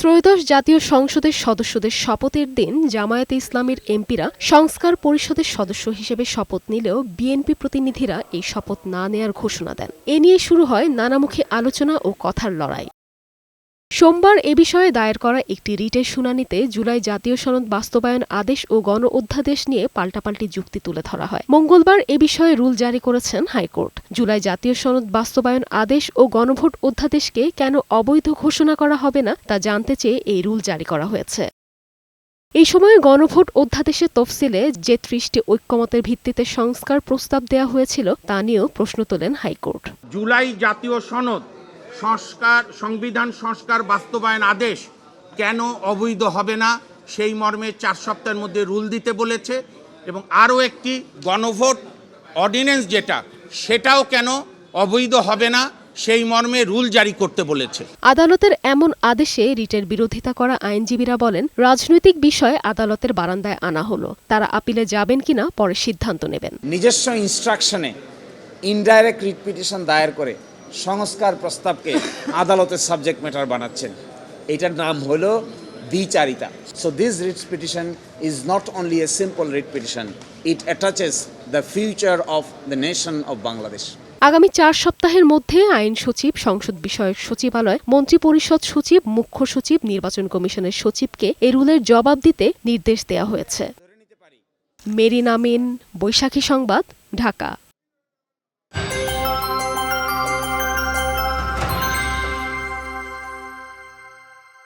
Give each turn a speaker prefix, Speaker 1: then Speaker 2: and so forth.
Speaker 1: ত্রয়োদশ জাতীয় সংসদের সদস্যদের শপথের দিন জামায়াতে ইসলামীর এমপিরা সংস্কার পরিষদের সদস্য হিসেবে শপথ নিলেও বিএনপি প্রতিনিধিরা এই শপথ না নেয়ার ঘোষণা দেন। এ নিয়ে শুরু হয় নানামুখী আলোচনা ও কথার লড়াই। সোমবার এ বিষয়ে দায়ের করা একটি রিটের শুনানিতে জুলাই জাতীয় সনদ বাস্তবায়ন আদেশ ও গণ অধ্যাদেশ নিয়ে পাল্টাপাল্টি যুক্তি তুলে ধরা হয়। মঙ্গলবার এ বিষয়ে রুল জারি করেছেন হাইকোর্ট। জুলাই জাতীয় সনদ বাস্তবায়ন আদেশ ও গণভোট অধ্যাদেশকে কেন অবৈধ ঘোষণা করা হবে না তা জানতে চেয়ে এই রুল জারি করা হয়েছে। এই সময় গণভোট অধ্যাদেশের তফসিলে যে ৩০টি ঐক্যমতের ভিত্তিতে সংস্কার প্রস্তাব দেওয়া হয়েছিল তা নিয়েও প্রশ্ন তোলেন হাইকোর্ট।
Speaker 2: জুলাই জাতীয় সনদ সংবিধান সংস্কার বাস্তবায়ন আদেশ কেন অবৈধ হবে না সেই মর্মে ৪ সপ্তাহের মধ্যে রুল দিতে বলেছে এবং আরও একটি গণভোট অর্ডিন্যান্স যেটা সেটাও কেন অবৈধ হবে না সেই মর্মে রুল জারি করতে বলেছে।
Speaker 1: আদালতের এমন আদেশে রিটের বিরোধিতা করা আইনজীবীরা বলেন, রাজনৈতিক বিষয় আদালতের বারান্দায় আনা হলো, তারা আপিলে যাবেন কিনা পরে সিদ্ধান্ত নেবেন।
Speaker 3: নিজস্ব ইনস্ট্রাকশনে ইনডাইরেক্ট রিট পিটিশন দায়ের করে সংস্কার প্রস্তাবকে আদালতের সাবজেক্ট ম্যাটার বানাচ্ছেন। এটার নাম হলো দ্বিচারিতা। So this writ petition is not only a simple writ petition, it attaches the future of the nation of Bangladesh.
Speaker 1: আগামী ৪ সপ্তাহের মধ্যে আইন সচিব, সংসদ বিষয়ক সচিবালয়, মন্ত্রিপরিষদ সচিব, মুখ্য সচিব, নির্বাচন কমিশনের সচিবকে এ রুলের জবাব দিতে নির্দেশ দেওয়া হয়েছে। মেরিন আমিন, বৈশাখী সংবাদ, ঢাকা।